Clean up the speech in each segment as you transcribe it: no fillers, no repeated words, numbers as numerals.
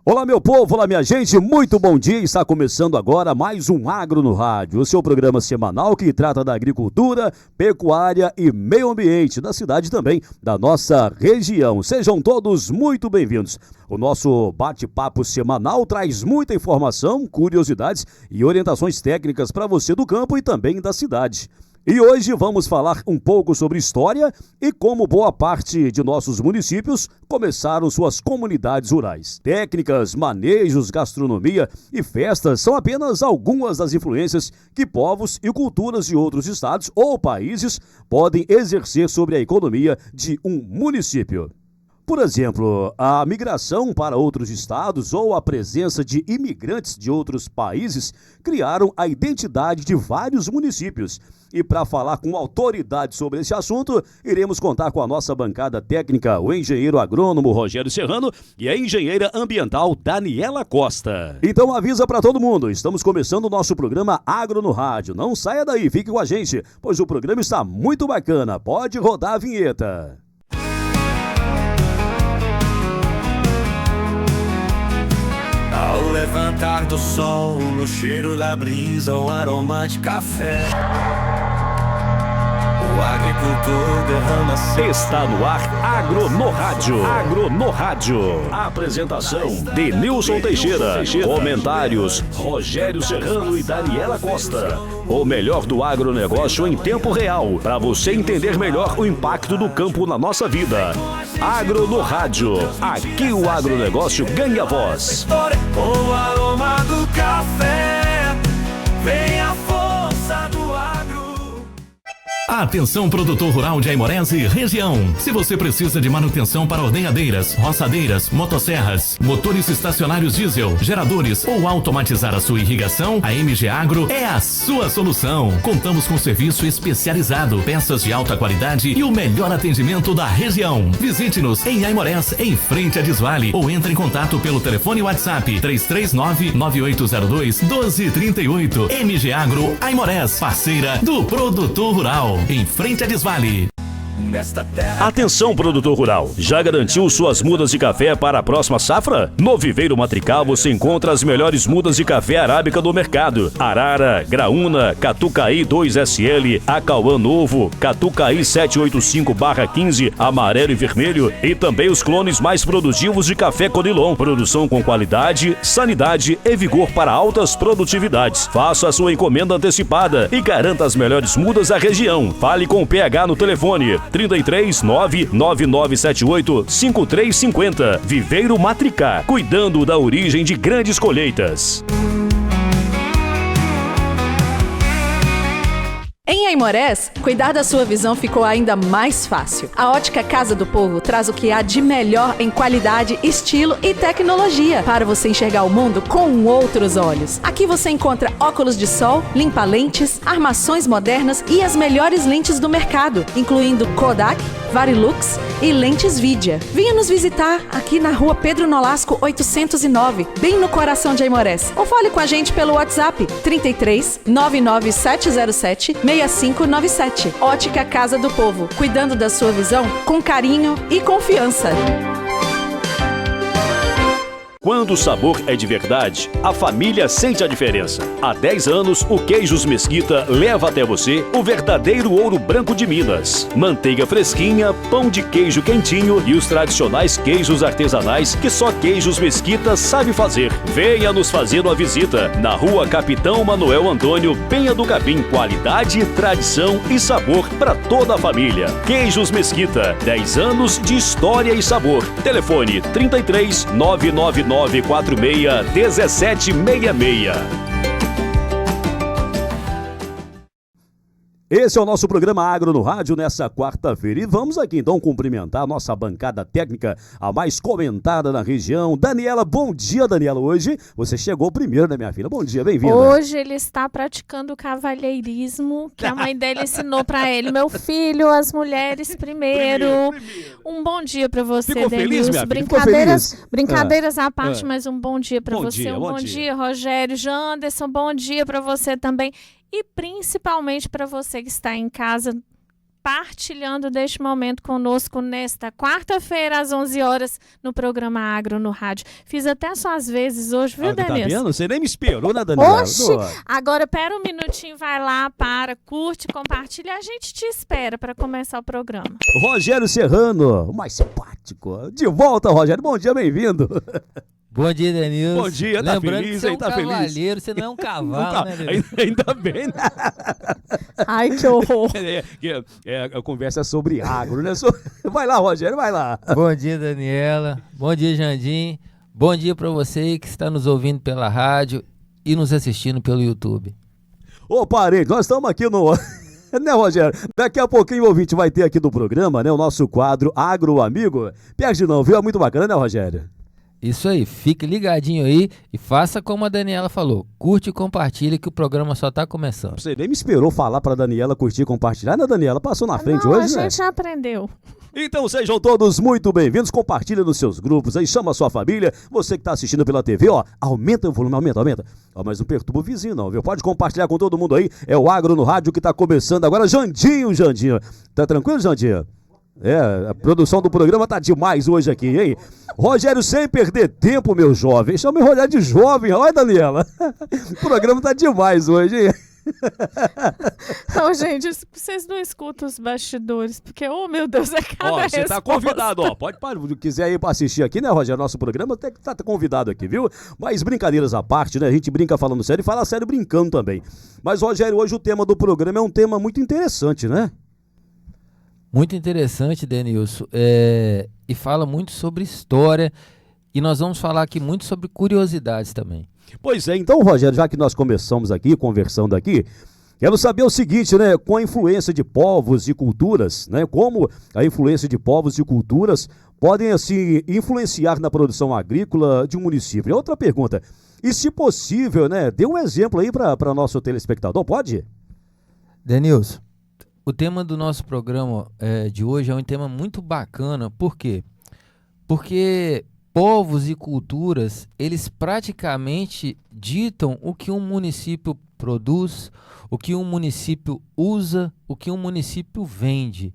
Olá, meu povo, olá, minha gente, muito bom dia. Está começando agora mais um Agro no Rádio, o seu programa semanal que trata da agricultura, pecuária e meio ambiente da cidade também, da nossa região. Sejam todos muito bem-vindos. O nosso bate-papo semanal traz muita informação, curiosidades e orientações técnicas para você do campo e também da cidade. E hoje vamos falar um pouco sobre história e como boa parte de nossos municípios começaram suas comunidades rurais. Técnicas, manejos, gastronomia e festas são apenas algumas das influências que povos e culturas de outros estados ou países podem exercer sobre a economia de um município. Por exemplo, a migração para outros estados ou a presença de imigrantes de outros países criaram a identidade de vários municípios. E para falar com autoridade sobre esse assunto, iremos contar com a nossa bancada técnica, o engenheiro agrônomo Rogério Serrano e a engenheira ambiental Daniela Costa. Então avisa para todo mundo, estamos começando o nosso programa Agro no Rádio. Não saia daí, fique com a gente, pois o programa está muito bacana. Pode rodar a vinheta. Ao levantar do sol, no cheiro da brisa, o aroma de café, o agricultor derrama seu... Está no ar Agro no Rádio. Agro no Rádio. Apresentação de Nilson Teixeira. Comentários Rogério Serrano e Daniela Costa. O melhor do agronegócio em tempo real, para você entender melhor o impacto do campo na nossa vida. Agro no Rádio. Aqui o agronegócio ganha voz. O aroma do café, vem a força do agro. Atenção, produtor rural de Aimorés e região. Se você precisa de manutenção para ordenhadeiras, roçadeiras, motosserras, motores estacionários diesel, geradores ou automatizar a sua irrigação, a MG Agro é a sua solução. Contamos com serviço especializado, peças de alta qualidade e o melhor atendimento da região. Visite-nos em Aimorés, em frente a Desvale, ou entre em contato pelo telefone WhatsApp 339-9802-1238. MG Agro Aimorés, parceira do produtor rural. Em frente a Desvale. Atenção, produtor rural, já garantiu suas mudas de café para a próxima safra? No Viveiro Matrical você encontra as melhores mudas de café arábica do mercado: Arara, Graúna, Catucaí 2SL, Acauã Novo, Catucaí 785/15, amarelo e vermelho, e também os clones mais produtivos de café Conilon. Produção com qualidade, sanidade e vigor para altas produtividades. Faça a sua encomenda antecipada e garanta as melhores mudas da região. Fale com o PH no telefone 33 99978 5350. Viveiro Matricá, cuidando da origem de grandes colheitas. Em Aimorés, cuidar da sua visão ficou ainda mais fácil. A Ótica Casa do Povo traz o que há de melhor em qualidade, estilo e tecnologia para você enxergar o mundo com outros olhos. Aqui você encontra óculos de sol, limpa-lentes, armações modernas e as melhores lentes do mercado, incluindo Kodak, Varilux e lentes Vidia. Venha nos visitar aqui na rua Pedro Nolasco 809, bem no coração de Aimorés. Ou fale com a gente pelo WhatsApp 33 99707 6597. Ótica Casa do Povo, cuidando da sua visão com carinho e confiança. Quando o sabor é de verdade, a família sente a diferença. Há 10 anos, o Queijos Mesquita leva até você o verdadeiro ouro branco de Minas. Manteiga fresquinha, pão de queijo quentinho e os tradicionais queijos artesanais que só Queijos Mesquita sabe fazer. Venha nos fazer uma visita na rua Capitão Manuel Antônio, Penha do Capim. Qualidade, tradição e sabor para toda a família. Queijos Mesquita, 10 anos de história e sabor. Telefone 33 999 946 1766. Esse é o nosso programa Agro no Rádio nessa quarta-feira. E vamos aqui então cumprimentar a nossa bancada técnica, a mais comentada na região. Daniela, bom dia, Daniela. Hoje você chegou primeiro, né, minha filha? Bom dia, bem-vinda. Hoje ele está praticando o cavalheirismo que a mãe dele ensinou para ele. Meu filho, as mulheres primeiro. Um bom dia para você, Ficou feliz, minha Denilson. filha? Brincadeiras à parte, mas um bom dia para você. Dia, bom dia, Rogério. Janderson, bom dia para você também. E principalmente para você que está em casa partilhando deste momento conosco nesta quarta-feira, às 11 horas, no programa Agro no Rádio. Fiz até só às vezes hoje, viu, Tá Denilson? vendo? Você nem me esperou, né, Daniela? Oxi! Agora, pera um minutinho, vai lá, curte, compartilha. A gente te espera para começar o programa. Rogério Serrano, o mais simpático. De volta, Rogério. Bom dia, bem-vindo. Bom dia, Denilson. Bom dia, tá Lembrando feliz, que você é hein? um Tá feliz. cavaleiro, você não é um cavalo, né, Denilson? Ainda bem, né? Ai, que horror. A conversa é sobre agro, né? Vai lá, Rogério, vai lá. Bom dia, Daniela. Bom dia, Jandim. Bom dia para você que está nos ouvindo pela rádio e nos assistindo pelo YouTube. Ô, parente, nós estamos aqui no... Né, Rogério? Daqui a pouquinho o ouvinte vai ter aqui do programa, né, o nosso quadro Agro Amigo. Perde não, viu? É muito bacana, né, Rogério? Isso aí, fique ligadinho aí e faça como a Daniela falou. Curte e compartilhe que o programa só está começando. Você nem me esperou falar para Daniela curtir e compartilhar, né, Daniela? Passou na frente hoje, né? A gente já aprendeu. Então sejam todos muito bem-vindos, compartilha nos seus grupos aí, chama a sua família, você que tá assistindo pela TV, ó, aumenta o volume, aumenta. Ó, mas não perturba o vizinho não, viu? Pode compartilhar com todo mundo aí, é o Agro no Rádio que tá começando agora. Jandinho, tá tranquilo, Jandinho? A produção do programa tá demais hoje aqui, hein? Rogério, sem perder tempo, meu jovem, chama o Rogério de jovem, olha, Daniela, o programa tá demais hoje, hein? Não, gente, vocês não escutam os bastidores, porque, oh meu Deus, é cada Ó, você tá convidado, ó, pode quiser ir pra assistir aqui, né, Rogério, nosso programa, até que tá convidado aqui, viu? Mas brincadeiras à parte, né, a gente brinca falando sério e fala sério brincando também. Mas, Rogério, hoje o tema do programa é um tema muito interessante, né? Muito interessante, Denilson, e fala muito sobre história, e nós vamos falar aqui muito sobre curiosidades também. Pois é, então, Rogério, já que nós começamos aqui, conversando aqui, quero saber o seguinte, né, com a influência de povos e culturas, né, como a influência de povos e culturas podem, assim, influenciar na produção agrícola de um município. E outra pergunta, e se possível, né, dê um exemplo aí para nosso telespectador, pode? Denilson, o tema do nosso programa de hoje é um tema muito bacana, por quê? Porque povos e culturas, eles praticamente ditam o que um município produz, o que um município usa, o que um município vende.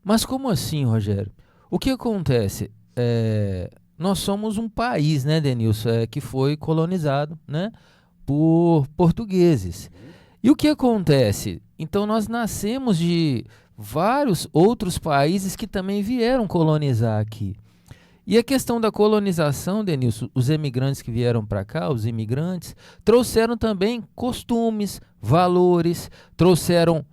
Mas como assim, Rogério? O que acontece? Nós somos um país, né, Denilson, que foi colonizado, né, por portugueses. E o que acontece? Então nós nascemos de vários outros países que também vieram colonizar aqui. E a questão da colonização, Denilson, os emigrantes que vieram para cá, os imigrantes, trouxeram também costumes, valores, trouxeram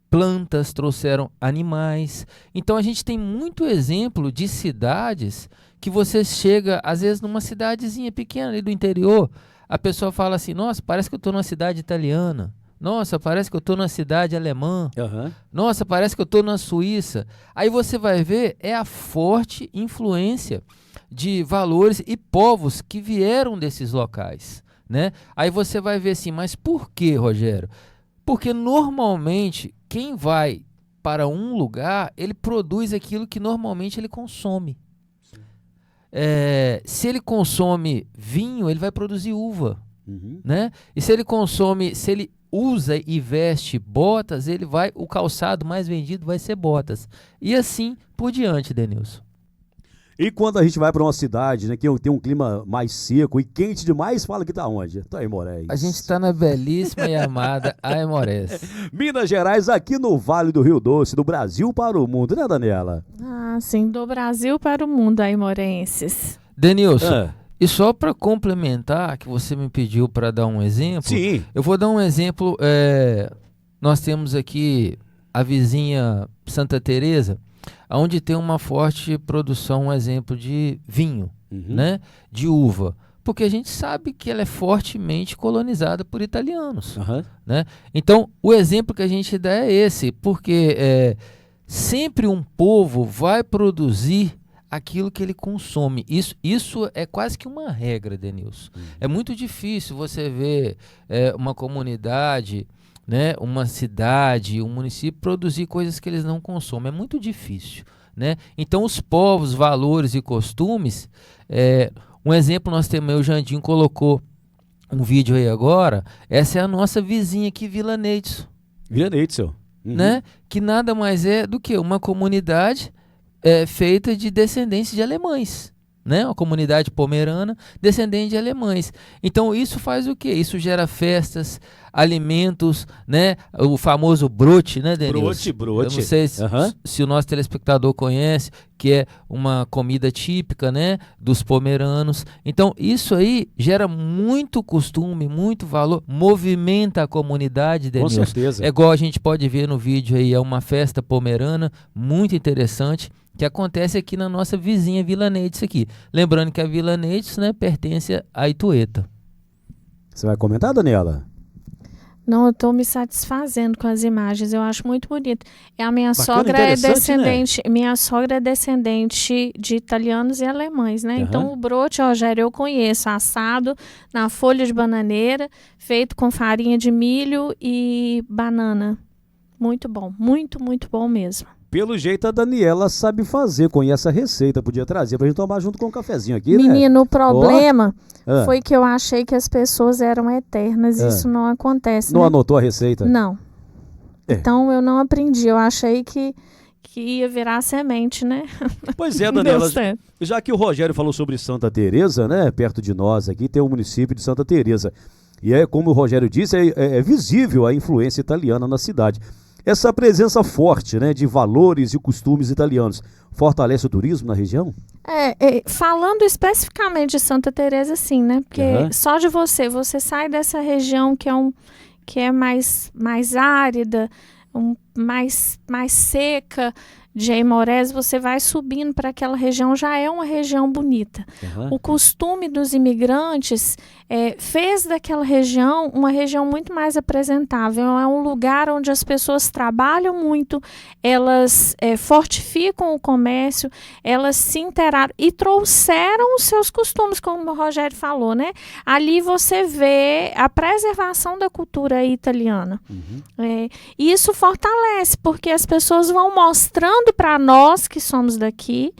plantas, trouxeram animais. Então a gente tem muito exemplo de cidades que você chega, às vezes, numa cidadezinha pequena ali do interior, a pessoa fala assim, nossa, parece que eu estou numa cidade italiana. Nossa, parece que eu estou na cidade alemã. Uhum. Nossa, parece que eu estou na Suíça. Aí você vai ver, é a forte influência de valores e povos que vieram desses locais, né? Aí você vai ver assim, mas por que, Rogério? Porque normalmente quem vai para um lugar, ele produz aquilo que normalmente ele consome. Se ele consome vinho, ele vai produzir uva, né? E se ele usa e veste botas, o calçado mais vendido vai ser botas. E assim por diante, Denilson. E quando a gente vai para uma cidade, né, que tem um clima mais seco e quente demais, fala que tá onde? Tá em Aimorés. A gente está na belíssima e amada Aimorés. Minas Gerais, aqui no Vale do Rio Doce, do Brasil para o mundo, né, Daniela? Ah, sim, do Brasil para o mundo, aimorenses. Denilson, e só para complementar, que você me pediu para dar um exemplo, sim, eu vou dar um exemplo. Nós temos aqui a vizinha Santa Teresa, onde tem uma forte produção, um exemplo de vinho, né, de uva, porque a gente sabe que ela é fortemente colonizada por italianos, né? Então, o exemplo que a gente dá é esse, porque sempre um povo vai produzir aquilo que ele consome. Isso é quase que uma regra, Denilson. É muito difícil você ver uma comunidade, né, uma cidade, um município produzir coisas que eles não consomem. É muito difícil, né? Então os povos, valores e costumes, um exemplo nós temos, o Jandinho colocou um vídeo aí agora, essa é a nossa vizinha aqui, Vila Neidson. Vila Neidson. né? Que nada mais é do que uma comunidade feita de descendentes de alemães. Né? Uma comunidade pomerana, descendente de alemães. Então isso faz o quê? Isso gera festas, alimentos, né? O famoso brote, né, Denilson? Brote. Eu não sei se o nosso telespectador conhece, que é uma comida típica, né, dos pomeranos. Então isso aí gera muito costume, muito valor, movimenta a comunidade, Denilson. Com certeza. É igual a gente pode ver no vídeo aí, é uma festa pomerana muito interessante, que acontece aqui na nossa vizinha Vila Neides aqui. Lembrando que a Vila Neides, né, pertence a Itueta. Você vai comentar, Daniela? Não, eu estou me satisfazendo com as imagens, eu acho muito bonito. A minha Bacana, sogra é interessante, descendente, minha sogra é descendente de italianos e alemães, né? Então o brote, Rogério, eu conheço, assado na folha de bananeira, feito com farinha de milho e banana. Muito bom, muito, muito bom mesmo. Pelo jeito a Daniela sabe fazer, conhece a receita, podia trazer pra gente tomar junto com um cafezinho aqui, né? Menino, o problema foi que eu achei que as pessoas eram eternas, isso não acontece. Não né? anotou a receita? Não. Então eu não aprendi, eu achei que ia virar semente, né? Pois é, Daniela, Deu certo. já que o Rogério falou sobre Santa Teresa, né, perto de nós aqui tem o município de Santa Teresa. E como o Rogério disse, é visível a influência italiana na cidade. Essa presença forte, né, de valores e costumes italianos fortalece o turismo na região? Falando especificamente de Santa Teresa, sim, né? Porque só de você sai dessa região que é mais árida, mais seca, de Aimorés, você vai subindo para aquela região, já é uma região bonita. O costume dos imigrantes fez daquela região uma região muito mais apresentável. É um lugar onde as pessoas trabalham muito, elas fortificam o comércio, elas se interaram e trouxeram os seus costumes, como o Rogério falou, né? Ali você vê a preservação da cultura italiana. E isso fortalece, porque as pessoas vão mostrando para nós que somos daqui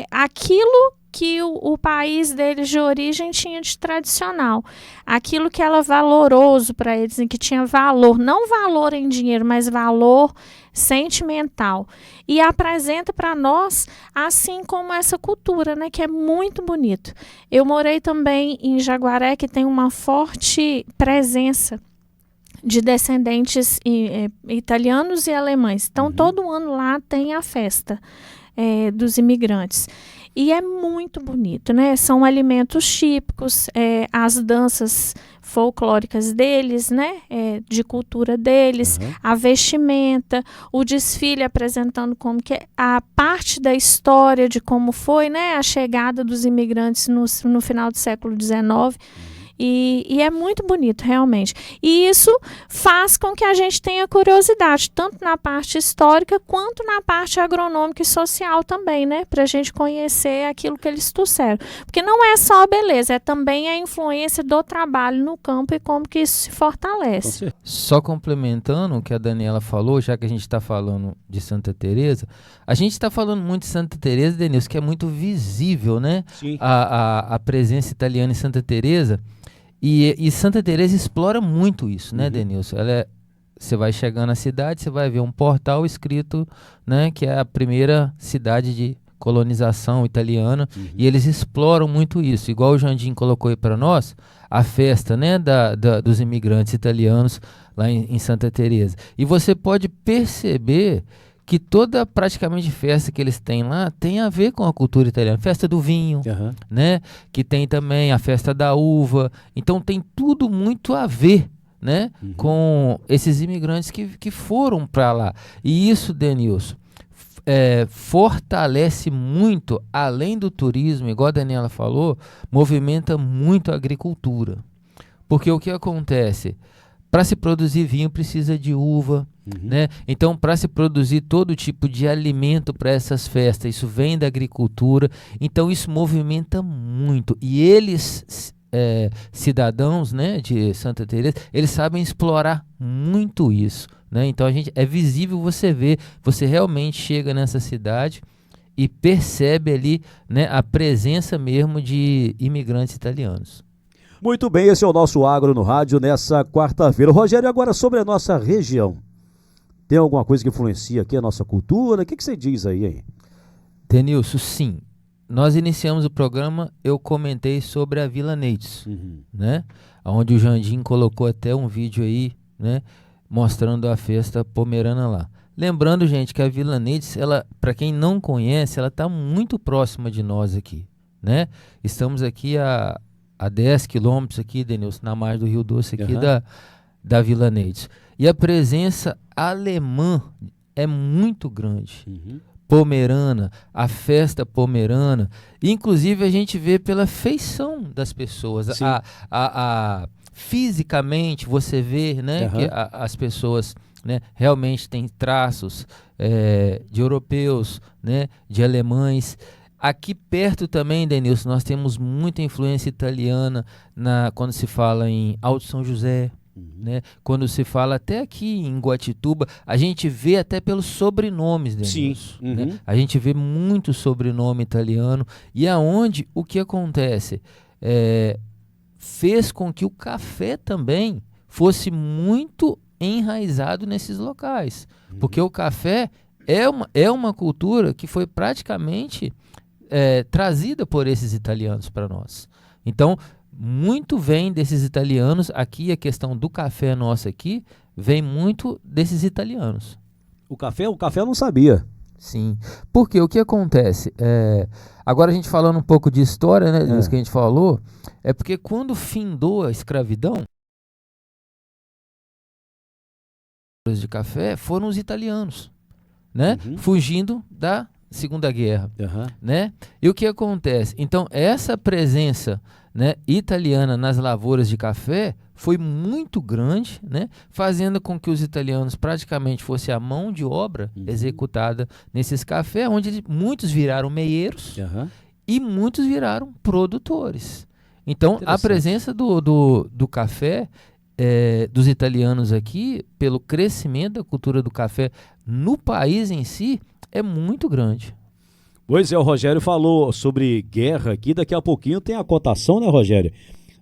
aquilo que o país deles de origem tinha de tradicional, aquilo que era valoroso para eles, que tinha valor, não valor em dinheiro, mas valor sentimental, e apresenta para nós assim como essa cultura, né, que é muito bonito. Eu morei também em Jaguaré, que tem uma forte presença de descendentes italianos e alemães. Então, todo ano lá tem a festa dos imigrantes. E é muito bonito, né? São alimentos típicos, as danças folclóricas deles, né? De cultura deles, a vestimenta, o desfile apresentando como que a parte da história de como foi, né? A chegada dos imigrantes no final do século XIX. E é muito bonito, realmente. E isso faz com que a gente tenha curiosidade, tanto na parte histórica, quanto na parte agronômica e social também, né? Para a gente conhecer aquilo que eles trouxeram. Porque não é só a beleza, é também a influência do trabalho no campo e como que isso se fortalece. Só complementando o que a Daniela falou, já que a gente está falando de Santa Teresa, a gente está falando muito de Santa Teresa, Denilson, que é muito visível, né? Sim. A presença italiana em Santa Teresa. E Santa Teresa explora muito isso, né, Denilson? Você vai chegando na cidade, você vai ver um portal escrito, né, que é a primeira cidade de colonização italiana, e eles exploram muito isso. Igual o Jandim colocou aí para nós, a festa, né, dos imigrantes italianos lá em Santa Teresa. E você pode perceber que toda praticamente festa que eles têm lá tem a ver com a cultura italiana. Festa do vinho, né? Que tem também a festa da uva. Então tem tudo muito a ver, né? Com esses imigrantes que foram para lá. E isso, Denilson, fortalece muito, além do turismo, igual a Daniela falou, movimenta muito a agricultura. Porque o que acontece? Para se produzir vinho precisa de uva, né? Então, para se produzir todo tipo de alimento para essas festas, isso vem da agricultura. Então, isso movimenta muito. E eles, cidadãos, né, de Santa Teresa, eles sabem explorar muito isso, né? Então, é visível você ver, você realmente chega nessa cidade e percebe ali, né, a presença mesmo de imigrantes italianos. Muito bem, esse é o nosso Agro no Rádio nessa quarta-feira. Rogério, agora sobre a nossa região. Tem alguma coisa que influencia aqui a nossa cultura? O que você diz aí, hein? Denilson, sim. Nós iniciamos o programa, eu comentei sobre a Vila Neides, né? Onde o Jandim colocou até um vídeo aí, né? Mostrando a festa pomerana lá. Lembrando, gente, que a Vila Neides, ela, para quem não conhece, ela está muito próxima de nós aqui, né? Estamos aqui a 10 quilômetros aqui, Denilson, na margem do Rio Doce aqui da Vila Neides. E a presença alemã é muito grande. Pomerana, a festa pomerana, inclusive a gente vê pela feição das pessoas, fisicamente você vê, né, que as pessoas, né, realmente têm traços de europeus, né, de alemães. Aqui perto também, Denilson, nós temos muita influência italiana quando se fala em Alto São José. Né? Quando se fala até aqui em Guatituba, a gente vê até pelos sobrenomes, Denilson, né? A gente vê muito sobrenome italiano, e aonde o que acontece fez com que o café também fosse muito enraizado nesses locais, porque o café é uma cultura que foi praticamente trazida por esses italianos para nós. Então muito vem desses italianos. Aqui a questão do café nosso aqui vem muito desses italianos. O café eu não sabia. Sim, porque o que acontece, agora a gente falando um pouco de história, né, disso que a gente falou, é porque quando findou a escravidão, os de café foram os italianos, né, fugindo da Segunda Guerra, né? E o que acontece? Então essa presença, né, italiana nas lavouras de café foi muito grande, né, fazendo com que os italianos praticamente fosse a mão de obra executada nesses cafés, onde muitos viraram meieiros e muitos viraram produtores. Então a presença do café dos italianos aqui, pelo crescimento da cultura do café no país em si, é muito grande. Pois é, o Rogério falou sobre guerra aqui, daqui a pouquinho tem a cotação, né, Rogério?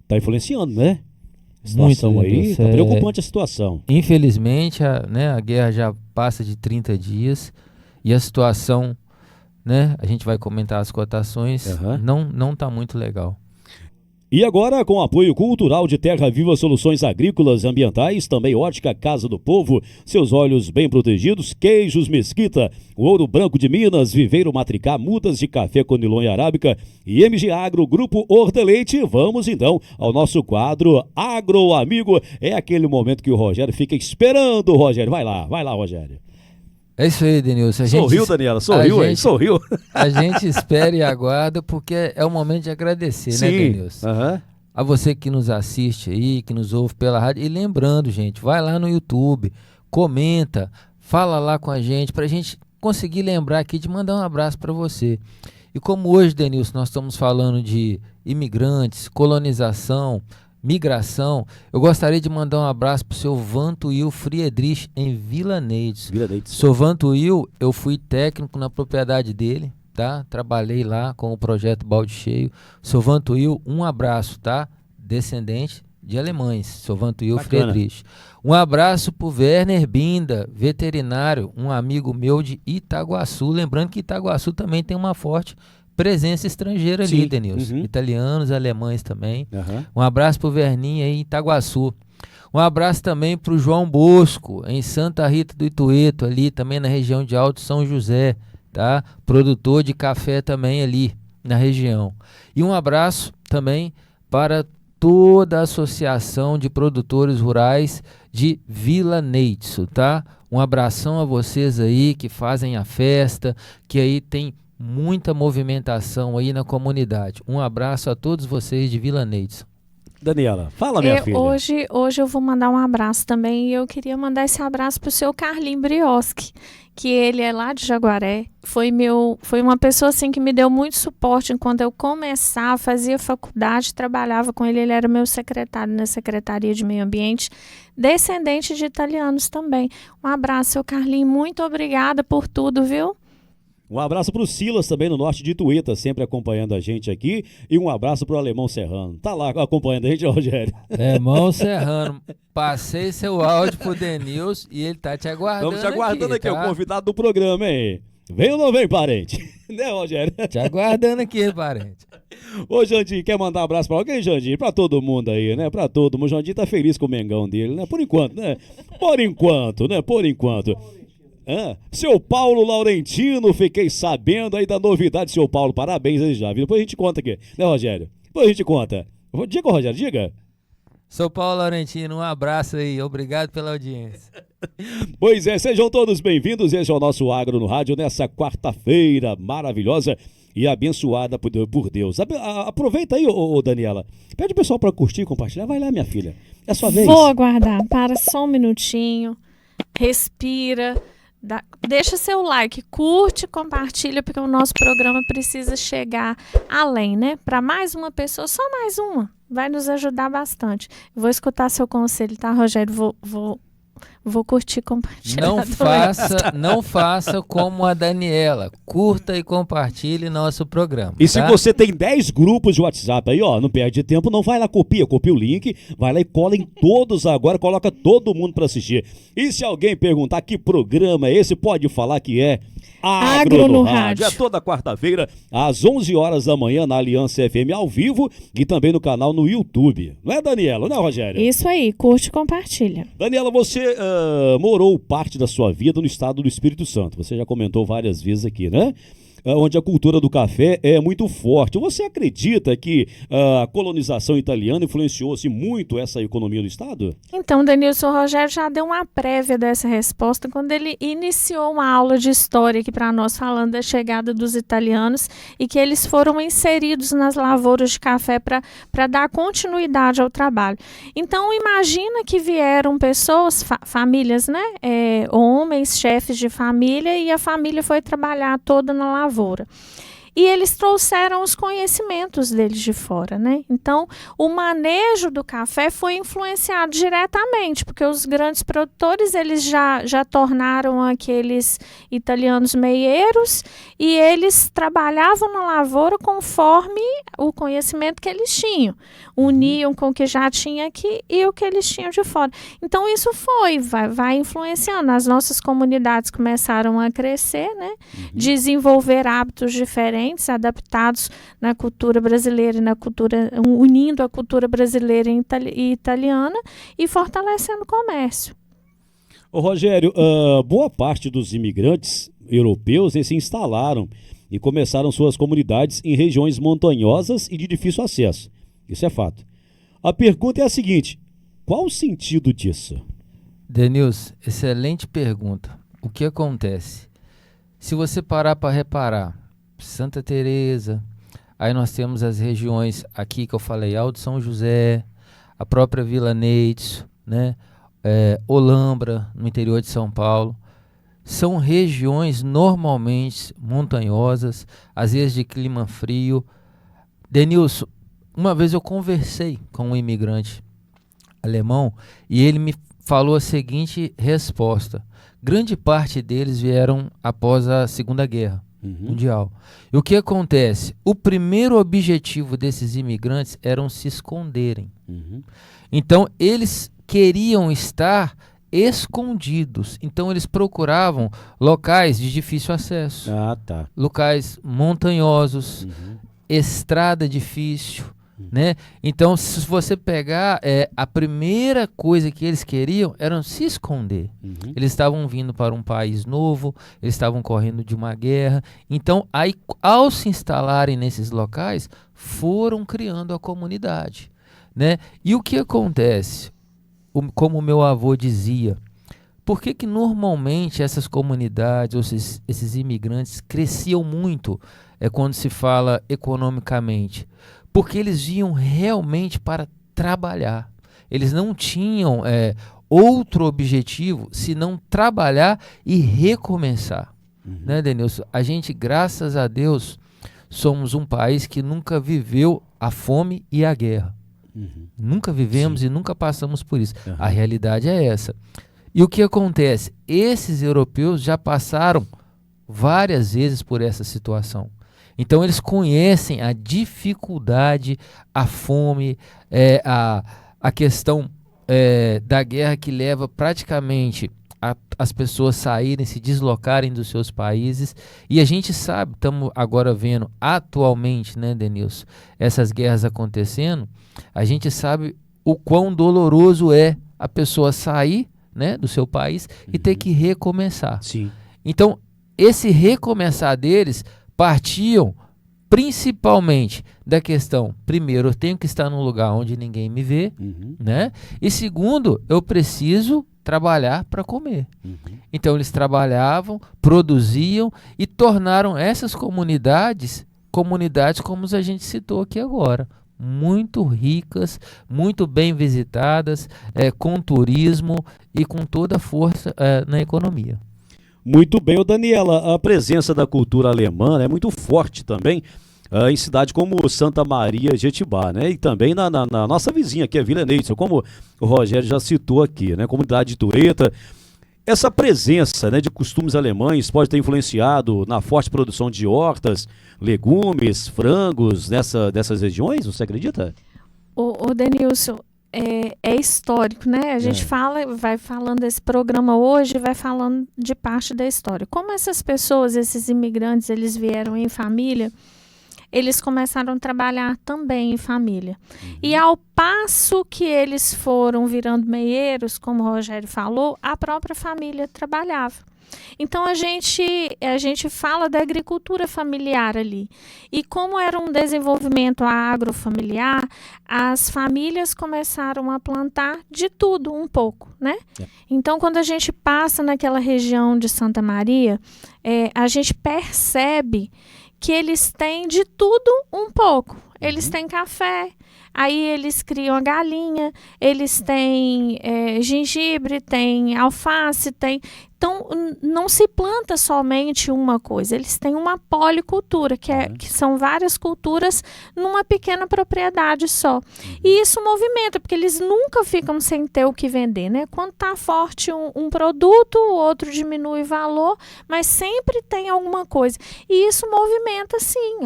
Tá influenciando, né? A situação muito, aí, tá preocupante a situação. Infelizmente, a guerra já passa de 30 dias e a situação, né, a gente vai comentar as cotações, não tá muito legal. E agora, com o apoio cultural de Terra Viva Soluções Agrícolas e Ambientais, também Ótica Casa do Povo, seus olhos bem protegidos, Queijos Mesquita, Ouro Branco de Minas, Viveiro Matricá, Mudas de Café Conilon e Arábica e MG Agro, Grupo Horteleite. Vamos então ao nosso quadro Agro Amigo. É aquele momento que o Rogério fica esperando, Rogério. Vai lá, Rogério. É isso aí, Denilson. Sorriu, Daniela, sorriu. A gente espera e aguarda, porque é o momento de agradecer, né, Denilson? A você que nos assiste aí, que nos ouve pela rádio. E lembrando, gente, vai lá no YouTube, comenta, fala lá com a gente, pra gente conseguir lembrar aqui de mandar um abraço para você. E como hoje, Denilson, nós estamos falando de imigrantes, colonização, migração, eu gostaria de mandar um abraço para o seu Vantuil Friedrich em Vila Neides. Seu Vantuil, eu fui técnico na propriedade dele, tá? Trabalhei lá com o projeto Balde Cheio. Seu Vantuil, um abraço, tá? Descendente de alemães, seu Vantuil Friedrich. Um abraço para o Werner Binda, veterinário, um amigo meu de Itaguaçu. Lembrando que Itaguaçu também tem uma forte presença estrangeira ali, Denilson. Italianos, alemães também. Um abraço pro Verninha aí em Itaguaçu. Um abraço também pro João Bosco, em Santa Rita do Itueto, ali também na região de Alto São José, tá? Produtor de café também ali na região. E um abraço também para toda a Associação de Produtores Rurais de Vila Neides, tá? Um abração a vocês aí que fazem a festa, que aí tem muita movimentação aí na comunidade. Um abraço a todos vocês de Vila Neides. Daniela, fala, minha filha. Hoje eu vou mandar um abraço também, e eu queria mandar esse abraço pro seu Carlinho Brioski, que ele é lá de Jaguaré. Foi uma pessoa assim que me deu muito suporte enquanto eu começava, fazia faculdade, trabalhava com ele era meu secretário na Secretaria de Meio Ambiente, descendente de italianos também. Um abraço, seu Carlinho, muito obrigada por tudo, viu? Um abraço pro Silas também no norte de Itueta, sempre acompanhando a gente aqui. E um abraço pro Alemão Serrano. Tá lá acompanhando a gente, Rogério? Alemão Serrano, passei seu áudio pro Denilson e ele tá te aguardando. Estamos te aguardando aqui, tá? O convidado do programa, hein? Vem ou não vem, parente? Né, Rogério? Te aguardando aqui, parente. Ô, Jandir, quer mandar um abraço pra alguém, Jandir? Pra todo mundo aí, né? Pra todo mundo. O Jandir tá feliz com o Mengão dele, né? Por enquanto, né? Por enquanto. Seu Paulo Laurentino, fiquei sabendo aí da novidade, seu Paulo. Parabéns aí já, viu? Depois a gente conta aqui, né, Rogério? Depois a gente conta. Diga, Rogério, diga. Seu Paulo Laurentino, um abraço aí. Obrigado pela audiência. Pois é, sejam todos bem-vindos. Esse é o nosso Agro no Rádio nessa quarta-feira maravilhosa e abençoada por Deus. Aproveita aí, ô Daniela. Pede o pessoal para curtir e compartilhar. Vai lá, minha filha. É a sua vez. Vou aguardar. Para só um minutinho. Respira. Deixa seu like, curte, compartilha, porque o nosso programa precisa chegar além, né? Para mais uma pessoa, só mais uma. Vai nos ajudar bastante. Vou escutar seu conselho, tá, Rogério? Vou curtir e compartilhar. Não faça como a Daniela. Curta e compartilhe nosso programa. E se você tem 10 grupos de WhatsApp aí, ó, não perde tempo, não vai lá, copia o link, vai lá e cola em todos agora, coloca todo mundo para assistir. E se alguém perguntar que programa é esse, pode falar que é Agro no Rádio. É toda quarta-feira, às 11 horas da manhã, na Aliança FM ao vivo e também no canal no YouTube. Não é, Daniela? Não é, Rogério? Isso aí, curte e compartilha. Daniela, você morou parte da sua vida no estado do Espírito Santo. Você já comentou várias vezes aqui, né? Onde a cultura do café é muito forte. Você acredita que a colonização italiana influenciou-se muito essa economia do estado? Então, Denilson, Rogério já deu uma prévia dessa resposta quando ele iniciou uma aula de história aqui para nós, falando da chegada dos italianos e que eles foram inseridos nas lavouras de café para dar continuidade ao trabalho. Então, imagina que vieram pessoas, famílias, né? Homens, chefes de família, e a família foi trabalhar toda na lavoura. E eles trouxeram os conhecimentos deles de fora, né? Então, o manejo do café foi influenciado diretamente, porque os grandes produtores, eles já tornaram aqueles italianos meieiros e eles trabalhavam na lavoura conforme o conhecimento que eles tinham. Uniam com o que já tinha aqui e o que eles tinham de fora. Então, isso vai influenciando. As nossas comunidades começaram a crescer, né? Desenvolver hábitos diferentes, adaptados na cultura brasileira e unindo a cultura brasileira e italiana e fortalecendo o comércio. Ô Rogério, boa parte dos imigrantes europeus se instalaram e começaram suas comunidades em regiões montanhosas e de difícil acesso. Isso é fato. A pergunta é a seguinte: qual o sentido disso? Denilson, excelente pergunta. O que acontece? Se você parar para reparar, Santa Teresa, aí nós temos as regiões aqui que eu falei, Alto São José, a própria Vila Neides, né? Olambra, no interior de São Paulo. São regiões normalmente montanhosas, às vezes de clima frio. Denilson, uma vez eu conversei com um imigrante alemão e ele me falou a seguinte resposta: grande parte deles vieram após a Segunda Guerra Mundial. E o que acontece? O primeiro objetivo desses imigrantes era se esconderem. Então, eles queriam estar escondidos. Então, eles procuravam locais de difícil acesso. Locais montanhosos, estrada difícil, né? Então, se você pegar, a primeira coisa que eles queriam era se esconder. Eles estavam vindo para um país novo, eles estavam correndo de uma guerra. Então, aí, ao se instalarem nesses locais, foram criando a comunidade, né? E o que acontece? Como meu avô dizia, por que normalmente essas comunidades, ou esses imigrantes cresciam muito quando se fala economicamente? Porque eles iam realmente para trabalhar. Eles não tinham outro objetivo senão trabalhar e recomeçar. Né, Denilson? A gente, graças a Deus, somos um país que nunca viveu a fome e a guerra. Nunca vivemos e nunca passamos por isso. A realidade é essa. E o que acontece? Esses europeus já passaram várias vezes por essa situação. Então eles conhecem a dificuldade, a fome, a questão da guerra que leva praticamente as pessoas saírem, se deslocarem dos seus países. E a gente sabe, estamos agora vendo atualmente, né, Denilson, essas guerras acontecendo, a gente sabe o quão doloroso é a pessoa sair, né, do seu país e ter que recomeçar. Sim. Então, esse recomeçar deles partiam principalmente da questão, primeiro, eu tenho que estar num lugar onde ninguém me vê, né? E segundo, eu preciso trabalhar para comer. Então, eles trabalhavam, produziam e tornaram essas comunidades como a gente citou aqui agora, muito ricas, muito bem visitadas, com turismo e com toda a força na economia. Muito bem, Daniela, a presença da cultura alemã é muito forte também em cidades como Santa Maria Jetibá, né? E também na nossa vizinha aqui, a Vila Neitzel, como o Rogério já citou aqui, né? Comunidade de Tureta. Essa presença, né, de costumes alemães pode ter influenciado na forte produção de hortas, legumes, frangos dessas regiões, você acredita? O Denilson, é histórico, né? A gente vai falando desse programa hoje, vai falando de parte da história. Como essas pessoas, esses imigrantes, eles vieram em família, eles começaram a trabalhar também em família. E ao passo que eles foram virando meeiros, como o Rogério falou, a própria família trabalhava. Então a gente fala da agricultura familiar ali. E como era um desenvolvimento agrofamiliar, as famílias começaram a plantar de tudo um pouco, né? Então quando a gente passa naquela região de Santa Maria, a gente percebe que eles têm de tudo um pouco. Eles têm café, aí eles criam a galinha, eles têm gengibre, têm alface, Então, não se planta somente uma coisa, eles têm uma policultura, que são várias culturas numa pequena propriedade só. E isso movimenta, porque eles nunca ficam sem ter o que vender, né? Quando está forte um produto, o outro diminui o valor, mas sempre tem alguma coisa. E isso movimenta, sim,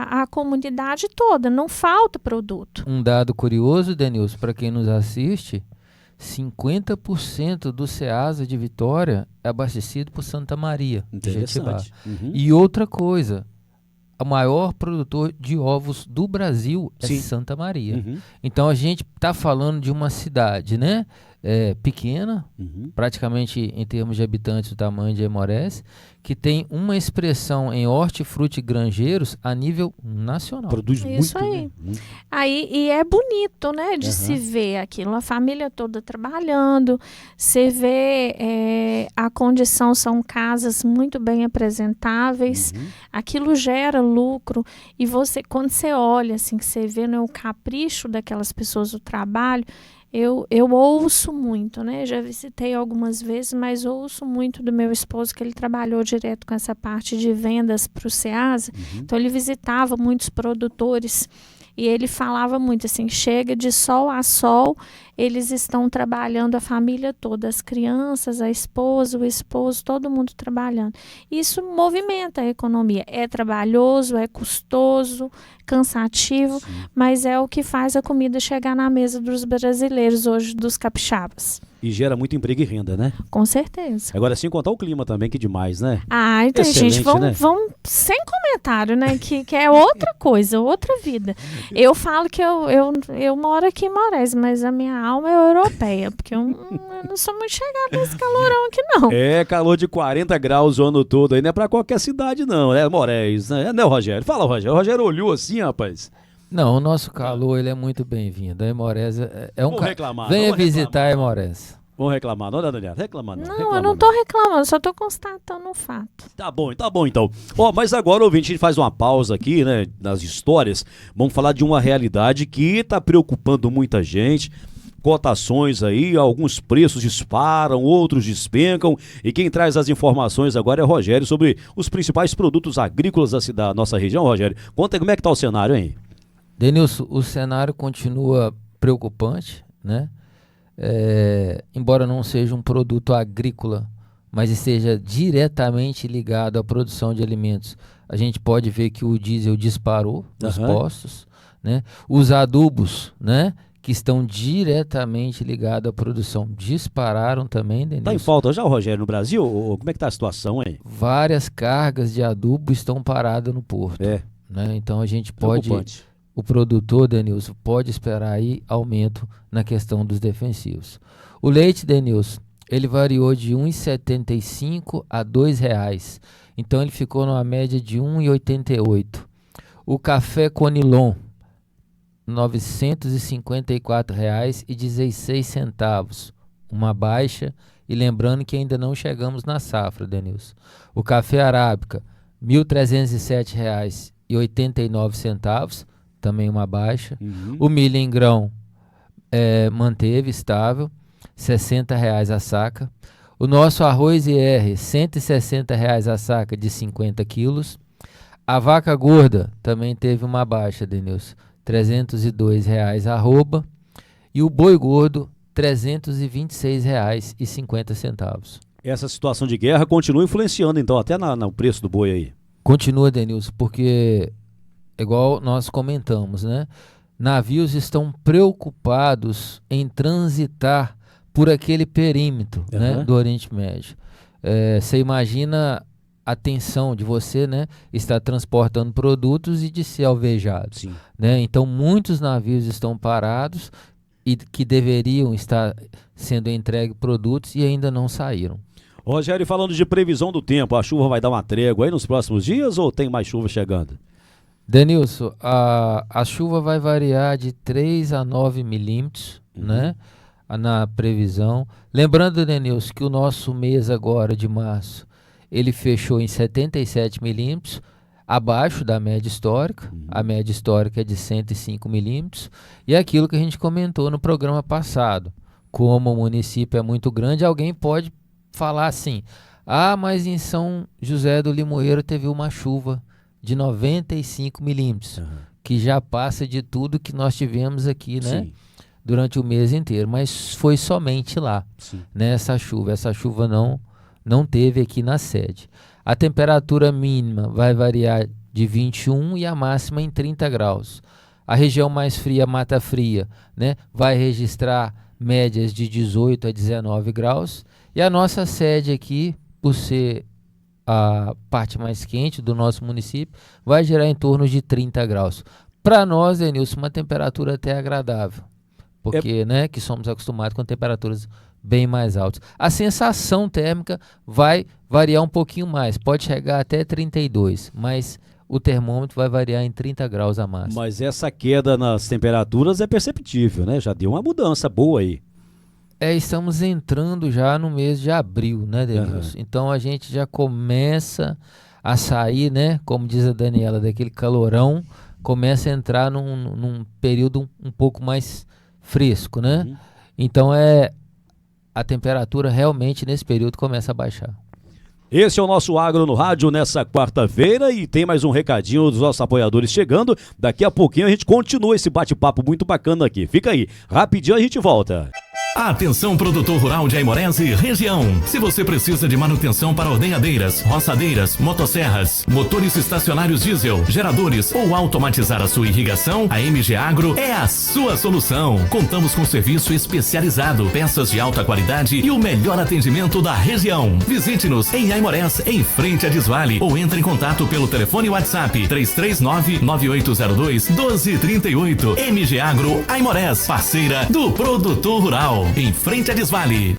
a comunidade toda, não falta produto. Um dado curioso, Denilson, para quem nos assiste, 50% do Ceasa de Vitória é abastecido por Santa Maria, de Jetibá. E outra coisa, o maior produtor de ovos do Brasil é Santa Maria. Então a gente está falando de uma cidade, né, pequena, praticamente em termos de habitantes do tamanho de Aimorés, que tem uma expressão em hortifruti granjeiros a nível nacional. Produz isso muito, aí. né? Aí, e é bonito, né, de se ver aquilo, a família toda trabalhando, você vê a condição, são casas muito bem apresentáveis, aquilo gera lucro, e você, quando você olha, assim, que você vê, né, o capricho daquelas pessoas, o trabalho, eu ouço muito, né? Já visitei algumas vezes, mas ouço muito do meu esposo, que ele trabalhou direto com essa parte de vendas para o Ceasa. Então, ele visitava muitos produtores e ele falava muito assim, chega de sol a sol, eles estão trabalhando, a família toda, as crianças, a esposa, o esposo, todo mundo trabalhando. Isso movimenta a economia. É trabalhoso, é custoso, cansativo, mas é o que faz a comida chegar na mesa dos brasileiros hoje, dos capixabas. E gera muito emprego e renda, né? Com certeza. Agora, sem contar o clima também, que demais, né? Ah, então, excelente, gente, né? vamos sem comentário, né? Que é outra coisa, outra vida. Eu falo que eu moro aqui em Moraes, mas a minha alma é europeia, porque eu não sou muito chegada nesse calorão aqui, não. É calor de 40 graus o ano todo, aí não é pra qualquer cidade, não, né? Moraes, né? Né, Rogério? Fala, Rogério. O Rogério olhou assim, rapaz. Não, o nosso calor, ele é muito bem-vindo. A Aimorés é um... Vamos reclamar. Venha visitar a Aimorés. Vamos reclamar, não, Daniela? Reclamar não. Não, eu não tô reclamando, só tô constatando um fato. Tá bom então. Ó, mas agora, ouvinte, a gente faz uma pausa aqui, né, nas histórias. Vamos falar de uma realidade que tá preocupando muita gente. Cotações aí, alguns preços disparam, outros despencam. E quem traz as informações agora é o Rogério sobre os principais produtos agrícolas da nossa região. Rogério, conta aí como é que tá o cenário, hein? Denilson, o cenário continua preocupante, né? Embora não seja um produto agrícola, mas esteja diretamente ligado à produção de alimentos, a gente pode ver que o diesel disparou nos postos, né? Os adubos, né, que estão diretamente ligados à produção, dispararam também, Denilson. Está em falta já, Rogério, no Brasil? Ou como é que está a situação, hein? Várias cargas de adubo estão paradas no porto. Né? Então a gente pode... O produtor, Denilson, pode esperar aí aumento na questão dos defensivos. O leite, Denilson, ele variou de R$ 1,75 a R$ 2,00. Então ele ficou numa média de R$ 1,88. O café Conilon, R$ 954,16. Uma baixa, e lembrando que ainda não chegamos na safra, Denilson. O café arábica, R$ 1.307,89. Também uma baixa. O milho em grão manteve estável, R$ 60,00 a saca. O nosso arroz IR, R$ 160,00 a saca de 50 quilos. A vaca gorda também teve uma baixa, Denilson, R$ 302,00 arroba. E o boi gordo, R$ 326,50. Essa situação de guerra continua influenciando, então, até no preço do boi aí. Continua, Denilson, porque... igual nós comentamos, né? Navios estão preocupados em transitar por aquele perímetro, né, do Oriente Médio. Você imagina a tensão de você, né, estar transportando produtos e de ser alvejado. Né? Então, muitos navios estão parados e que deveriam estar sendo entregues produtos e ainda não saíram. Rogério, falando de previsão do tempo, a chuva vai dar uma trégua aí nos próximos dias ou tem mais chuva chegando? Denilson, a chuva vai variar de 3 a 9 milímetros, né, na previsão. Lembrando, Denilson, que o nosso mês agora de março, ele fechou em 77 milímetros, abaixo da média histórica. A média histórica é de 105 milímetros. E aquilo que a gente comentou no programa passado, como o município é muito grande, alguém pode falar assim, mas em São José do Limoeiro teve uma chuva de 95 milímetros, que já passa de tudo que nós tivemos aqui, né, durante o mês inteiro, mas foi somente lá, né, essa chuva não teve aqui na sede. A temperatura mínima vai variar de 21 e a máxima em 30 graus. A região mais fria, Mata Fria, né, vai registrar médias de 18 a 19 graus, e a nossa sede aqui, por ser a parte mais quente do nosso município, vai gerar em torno de 30 graus. Para nós, Denilson, uma temperatura até agradável, porque né, que somos acostumados com temperaturas bem mais altas. A sensação térmica vai variar um pouquinho mais, pode chegar até 32, mas o termômetro vai variar em 30 graus a mais. Mas essa queda nas temperaturas é perceptível, né? Já deu uma mudança boa aí. Estamos entrando já no mês de abril, né, Denilson? Então a gente já começa a sair, né, como diz a Daniela, daquele calorão, começa a entrar num período um pouco mais fresco, né? Então a temperatura realmente nesse período começa a baixar. Esse é o nosso Agro no Rádio nessa quarta-feira e tem mais um recadinho dos nossos apoiadores chegando. Daqui a pouquinho a gente continua esse bate-papo muito bacana aqui. Fica aí, rapidinho a gente volta. Atenção, produtor rural de Aimorés e região. Se você precisa de manutenção para ordenhadeiras, roçadeiras, motosserras, motores estacionários diesel, geradores ou automatizar a sua irrigação, a MG Agro é a sua solução. Contamos com serviço especializado, peças de alta qualidade e o melhor atendimento da região. Visite-nos em Aimorés, em frente a Desvale, ou entre em contato pelo telefone WhatsApp 339-9802-1238. MG Agro Aimorés, parceira do produtor rural. Em frente a Desvale.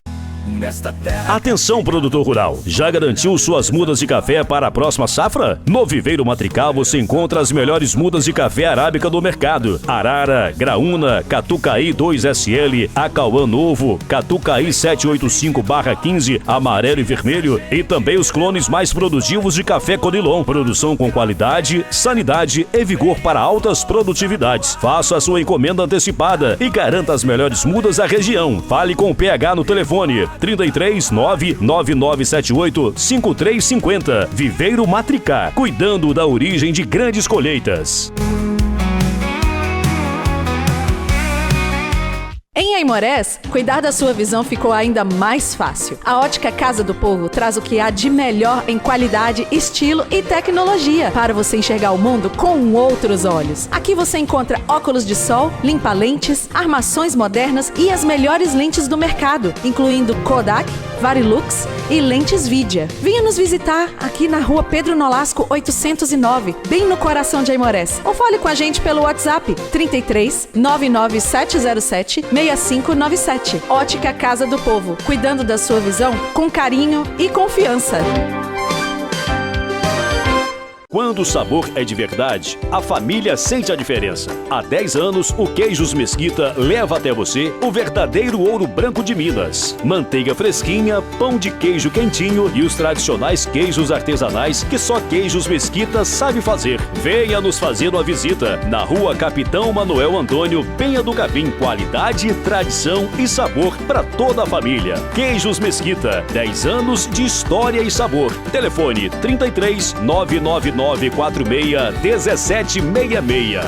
Atenção, produtor rural, já garantiu suas mudas de café para a próxima safra? No Viveiro Matrical você encontra as melhores mudas de café arábica do mercado: Arara, Graúna, Catucaí 2SL, Acauã Novo, Catucaí 785/15, amarelo e vermelho, e também os clones mais produtivos de café Conilon. Produção com qualidade, sanidade e vigor para altas produtividades. Faça a sua encomenda antecipada e garanta as melhores mudas da região. Fale com o PH no telefone 33 99978 5350. Viveiro Matricá, cuidando da origem de grandes colheitas. Em Aimorés, cuidar da sua visão ficou ainda mais fácil. A Ótica Casa do Povo traz o que há de melhor em qualidade, estilo e tecnologia para você enxergar o mundo com outros olhos. Aqui você encontra óculos de sol, limpa-lentes, armações modernas e as melhores lentes do mercado, incluindo Kodak, Varilux e lentes Vidia. Venha nos visitar aqui na rua Pedro Nolasco 809, bem no coração de Aimorés. Ou fale com a gente pelo WhatsApp 33 99707 6597. Ótica Casa do Povo, cuidando da sua visão com carinho e confiança. Quando o sabor é de verdade, a família sente a diferença. Há 10 anos, o Queijos Mesquita leva até você o verdadeiro ouro branco de Minas. Manteiga fresquinha, pão de queijo quentinho e os tradicionais queijos artesanais que só Queijos Mesquita sabe fazer. Venha nos fazer uma visita na rua Capitão Manuel Antônio, Penha do Capim. Qualidade, tradição e sabor para toda a família. Queijos Mesquita, 10 anos de história e sabor. Telefone 33 999 46-1766.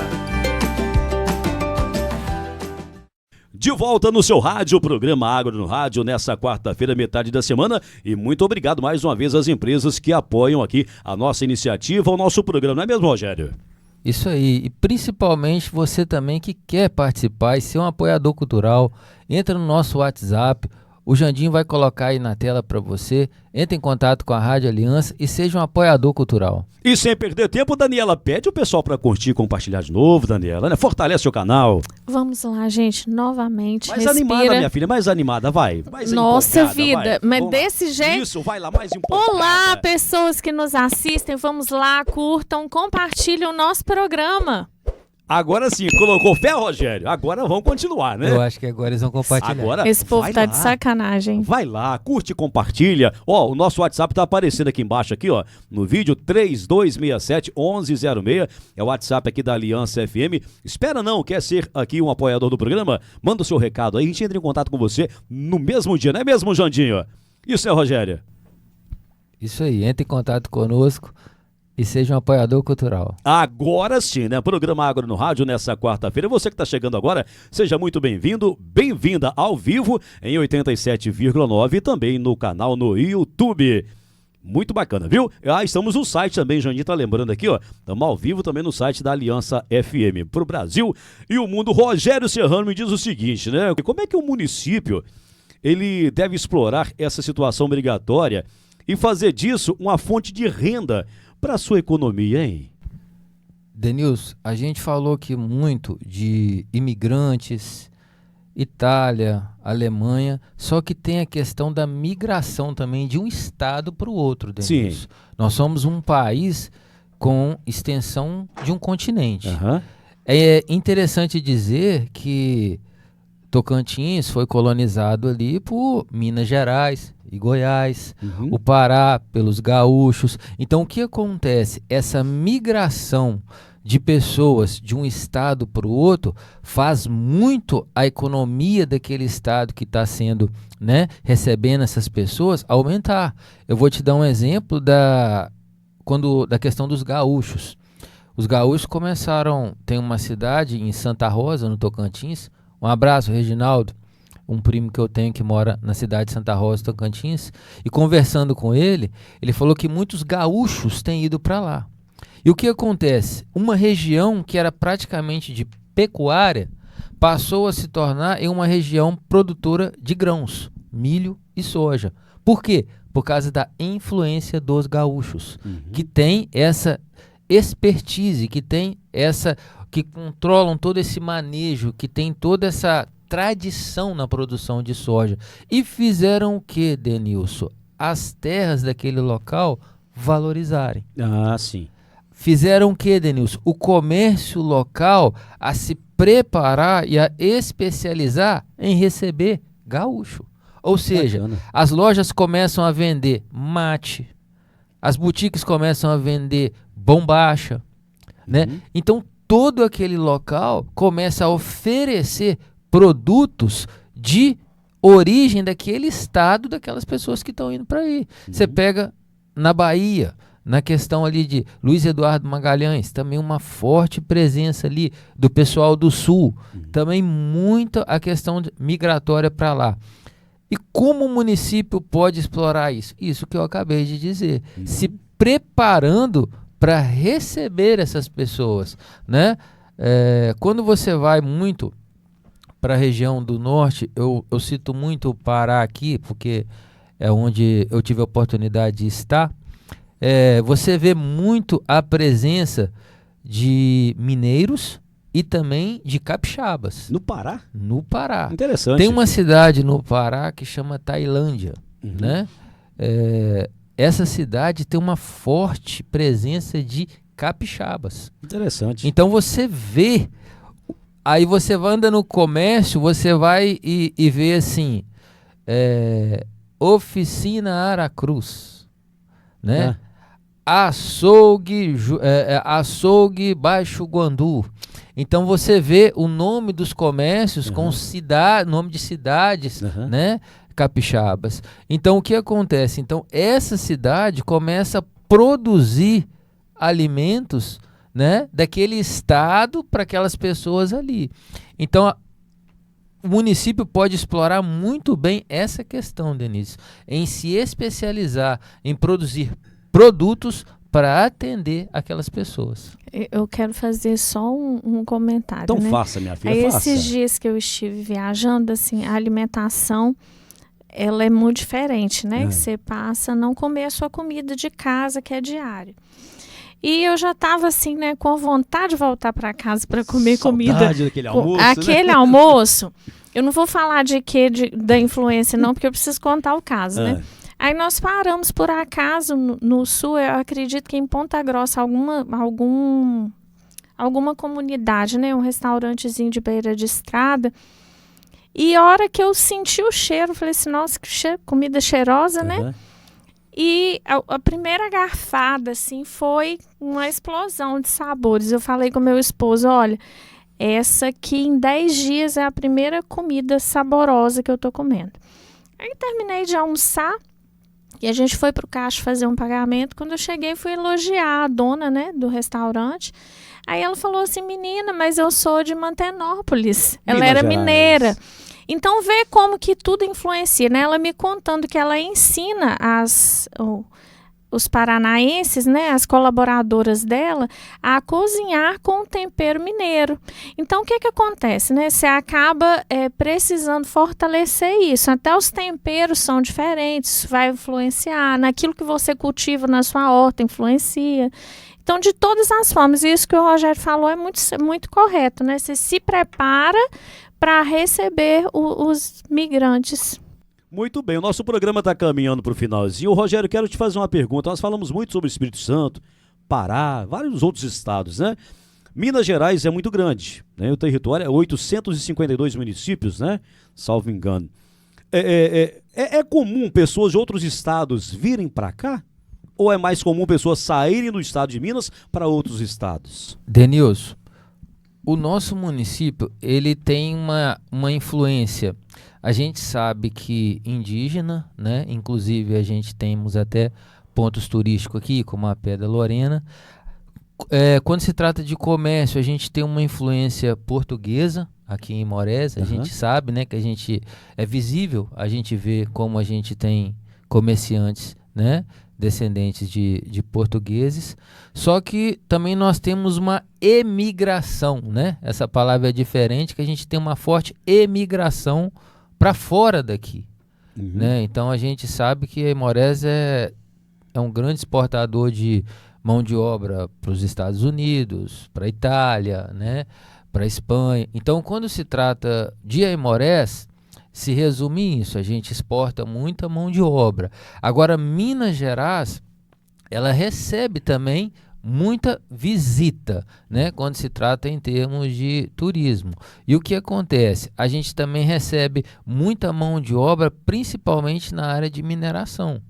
De volta no seu rádio, programa Agro no Rádio, nessa quarta-feira, metade da semana. E muito obrigado mais uma vez às empresas que apoiam aqui a nossa iniciativa, o nosso programa, não é mesmo, Rogério? Isso aí, e principalmente você também que quer participar e ser um apoiador cultural, entra no nosso WhatsApp. O Jandinho vai colocar aí na tela para você. Entre em contato com a Rádio Aliança e seja um apoiador cultural. E sem perder tempo, Daniela, pede o pessoal para curtir e compartilhar de novo, Daniela, né? Fortalece o canal. Vamos lá, gente, novamente. Mais respira. animada, minha filha, mais animada, vai. Mais Nossa empolgada, vida, vai. mas Vamos desse lá. jeito... Isso, vai lá, mais empolgada. Olá, pessoas que nos assistem, vamos lá, curtam, compartilhem o nosso programa. Agora sim, colocou fé, Rogério? Agora vamos continuar, né? Eu acho que agora eles vão compartilhar. Agora, Esse povo vai tá lá. de sacanagem. Vai lá, curte e compartilha. Ó, o nosso WhatsApp tá aparecendo aqui embaixo, aqui, ó, no vídeo 3267-1106. É o WhatsApp aqui da Aliança FM. Espera não, quer ser aqui um apoiador do programa? Manda o seu recado aí, a gente entra em contato com você no mesmo dia, não é mesmo, Jandinho? Isso é, Rogério? Isso aí, entre em contato conosco e seja um apoiador cultural. Agora sim, né? Programa Agro no Rádio nessa quarta-feira. Você que está chegando agora, seja muito bem-vindo, bem-vinda ao vivo em 87,9 e também no canal no YouTube. Muito bacana, viu? Estamos no site também, Janinho tá lembrando aqui, ó. Estamos ao vivo também no site da Aliança FM para o Brasil e o mundo. Rogério Serrano me diz o seguinte, né? Como é que o município ele deve explorar essa situação obrigatória e fazer disso uma fonte de renda para a sua economia, hein? Denilson, a gente falou aqui muito de imigrantes, Itália, Alemanha, só que tem a questão da migração também de um estado para o outro, Denilson. Sim. Nós somos um país com extensão de um continente. Uhum. É interessante dizer que Tocantins foi colonizado ali por Minas Gerais e Goiás, o Pará pelos gaúchos. Então o que acontece? Essa migração de pessoas de um estado para o outro faz muito a economia daquele estado que está sendo, né, recebendo essas pessoas aumentar. Eu vou te dar um exemplo da questão dos gaúchos. Os gaúchos começaram, tem uma cidade em Santa Rosa, no Tocantins. Um abraço, Reginaldo, um primo que eu tenho que mora na cidade de Santa Rosa, Tocantins, e conversando com ele, ele falou que muitos gaúchos têm ido para lá. E o que acontece? Uma região que era praticamente de pecuária passou a se tornar em uma região produtora de grãos, milho e soja. Por quê? Por causa da influência dos gaúchos, que tem essa expertise, que controlam todo esse manejo, que tem toda essa tradição na produção de soja. E fizeram o que, Denilson? As terras daquele local valorizarem. Ah, sim. Fizeram o que, Denilson? O comércio local a se preparar e a especializar em receber gaúcho. Ou seja, as lojas começam a vender mate, as boutiques começam a vender bombacha, né? Então, todo aquele local começa a oferecer produtos de origem daquele estado, daquelas pessoas que estão indo para aí. Você pega na Bahia, Na questão ali de Luiz Eduardo Magalhães, também uma forte presença ali do pessoal do Sul, também muito a questão migratória para lá. E como o município pode explorar isso? Isso que eu acabei de dizer, se preparando para receber essas pessoas, né? Quando você vai muito para a região do norte, eu cito muito o Pará aqui, porque é onde eu tive a oportunidade de estar, você vê muito a presença de mineiros e também de capixabas. No Pará? No Pará. Interessante. Tem uma cidade no Pará que chama Tailândia, né? Essa cidade tem uma forte presença de capixabas. Interessante. Então você vê, aí você vai andando no comércio, você vai e vê assim, Oficina Aracruz, né? Açougue Baixo Guandu. Então você vê o nome dos comércios com nome de cidades, né? Capixabas. Então o que acontece? Então essa cidade começa a produzir alimentos, né, daquele estado para aquelas pessoas ali. Então o município pode explorar muito bem essa questão, Denise, em se especializar em produzir produtos para atender aquelas pessoas. Eu quero fazer só um comentário. Então né? faça, minha filha, Aí, faça. esses dias que eu estive viajando, assim, a alimentação ela é muito diferente, né? Que você passa a não comer a sua comida de casa, que é diária. E eu já estava assim, né, com vontade de voltar para casa para comer comida. Daquele almoço, aquele almoço. Eu não vou falar da influência não, porque eu preciso contar o caso, né? Aí nós paramos por acaso no sul, eu acredito que em Ponta Grossa, alguma comunidade, né, um restaurantezinho de beira de estrada. E a hora que eu senti o cheiro, eu falei assim, nossa, que comida cheirosa, né? E a primeira garfada, assim, foi uma explosão de sabores. Eu falei com meu esposo, olha, essa aqui em 10 dias é a primeira comida saborosa que eu tô comendo. Aí terminei de almoçar e a gente foi pro caixa fazer um pagamento. Quando eu cheguei, fui elogiar a dona, né, do restaurante. Aí ela falou assim, menina, mas eu sou de Mantenópolis. Ela era mineira. Então, vê como que tudo influencia, né? Ela me contando que ela ensina os paranaenses, né, as colaboradoras dela, a cozinhar com tempero mineiro. Então, o que acontece, né? Você acaba precisando fortalecer isso. Até os temperos são diferentes, isso vai influenciar. Naquilo que você cultiva na sua horta, influencia. Então, de todas as formas, isso que o Rogério falou é muito, muito correto, né? Você se prepara para receber os migrantes. Muito bem, o nosso programa está caminhando para o finalzinho. Rogério, quero te fazer uma pergunta. Nós falamos muito sobre o Espírito Santo, Pará, vários outros estados, né? Minas Gerais é muito grande, né? O território é 852 municípios, né? Salvo engano. É comum pessoas de outros estados virem para cá? Ou é mais comum pessoas saírem do estado de Minas para outros estados? Denilson, o nosso município, ele tem uma influência. A gente sabe que indígena, né? Inclusive a gente temos até pontos turísticos aqui, como a Pedra Lorena. Quando se trata de comércio, a gente tem uma influência portuguesa aqui em Imorés. A gente sabe, né, que a gente é visível, a gente vê como a gente tem comerciantes, né, descendentes de portugueses. Só que também nós temos uma emigração, né? Essa palavra é diferente, que a gente tem uma forte emigração para fora daqui, né? Então a gente sabe que a Imorés é um grande exportador de mão de obra para os Estados Unidos, para a Itália, né? Para a Espanha. Então, quando se trata de Imorés, se resume isso, a gente exporta muita mão de obra. Agora, Minas Gerais, ela recebe também muita visita, né, quando se trata em termos de turismo. E o que acontece? A gente também recebe muita mão de obra, principalmente na área de mineração,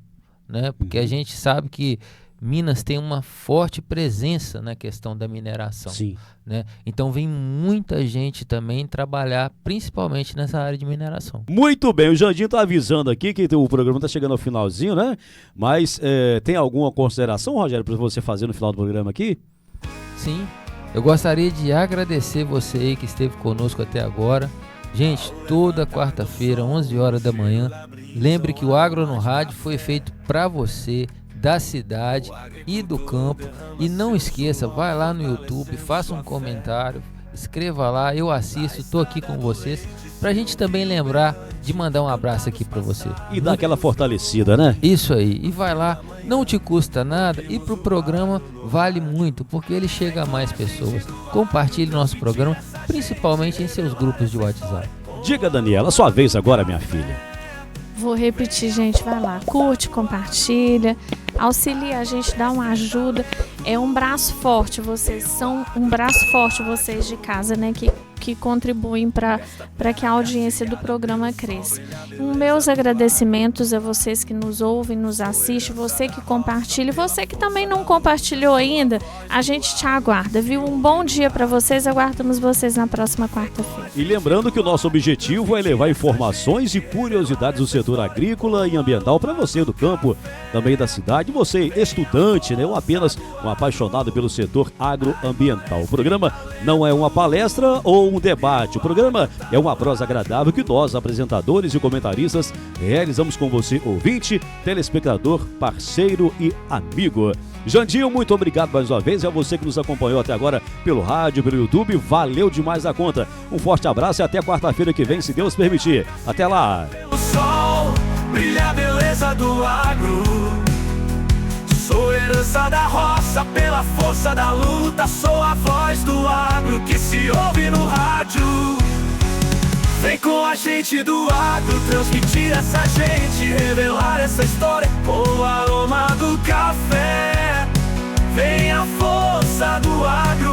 né, porque a gente sabe que Minas tem uma forte presença na questão da mineração. Sim. Né? Então vem muita gente também trabalhar, principalmente nessa área de mineração. Muito bem, o Jandinho está avisando aqui que o programa está chegando ao finalzinho, né? Mas tem alguma consideração, Rogério, para você fazer no final do programa aqui? Sim, eu gostaria de agradecer você aí que esteve conosco até agora. Gente, toda quarta-feira, 11 horas da manhã, lembre que o Agro no Rádio foi feito para você, da cidade e do campo. E não esqueça, vai lá no YouTube, faça um comentário, escreva lá, eu assisto, tô aqui com vocês, pra gente também lembrar de mandar um abraço aqui pra você. E dar aquela fortalecida, né? Isso aí, e vai lá, não te custa nada e pro programa vale muito, porque ele chega a mais pessoas. Compartilhe nosso programa, principalmente em seus grupos de WhatsApp. Diga, Daniela, sua vez agora, minha filha. Vou repetir, gente, vai lá, curte, compartilha, auxilia a gente, dá uma ajuda. É um braço forte, vocês são um braço forte, vocês de casa, né, que contribuem para que a audiência do programa cresça. Meus agradecimentos a vocês que nos ouvem, nos assistem, você que compartilha, você que também não compartilhou ainda, a gente te aguarda, viu? Um bom dia para vocês, aguardamos vocês na próxima quarta-feira. E lembrando que o nosso objetivo é levar informações e curiosidades do setor agrícola e ambiental para você do campo, também da cidade, você estudante, né, ou apenas um apaixonado pelo setor agroambiental. O programa não é uma palestra ou um debate, o programa é uma prosa agradável que nós, apresentadores e comentaristas, realizamos com você, ouvinte, telespectador, parceiro e amigo. Jandinho, muito obrigado mais uma vez, e a você que nos acompanhou até agora pelo rádio, pelo YouTube, valeu demais a conta. Um forte abraço e até quarta-feira que vem, se Deus permitir. Até lá! O sol brilha a beleza do agro. Sou herança da roça pela força da luta. Sou a voz do agro que se ouve no rádio. Vem com a gente do agro, transmitir essa gente, revelar essa história com o aroma do café. Vem a força do agro.